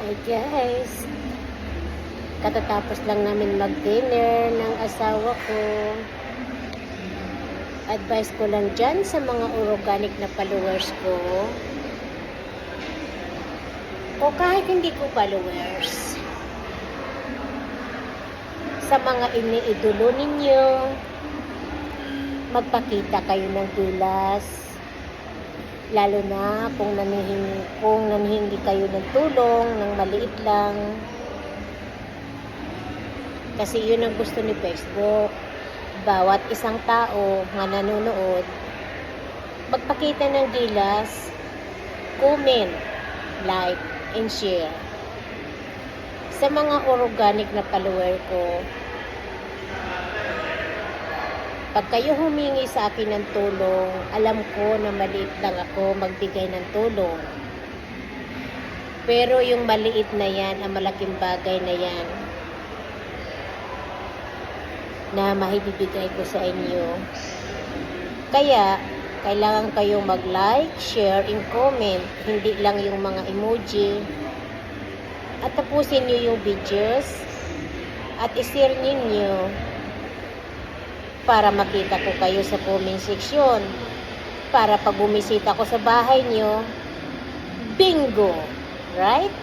Hi guys, katatapos lang namin mag-dinner ng asawa ko. Advice ko lang dyan sa mga organic na followers ko, o kahit hindi ko followers, sa mga iniidolo ninyo, magpakita kayo ng gilas, lalo na kung nanihingi kayo ng tulong ng maliit lang, kasi yun ang gusto ni Facebook. Bawat isang tao na nanonood, magpakita ng gilas, comment, like, and share. Sa mga organic na follower ko, pag kayo humingi sa akin ng tulong, alam ko na maliit lang ako magbigay ng tulong. Pero yung maliit na yan, ang malaking bagay na yan, na maibibigay ko sa inyo. Kaya, kailangan kayong mag-like, share, and comment. Hindi lang yung mga emoji. At tapusin nyo yung videos. At i-share ninyo para makita ko kayo sa comment section. Para pag bumisita ko sa bahay nyo, bingo! Right?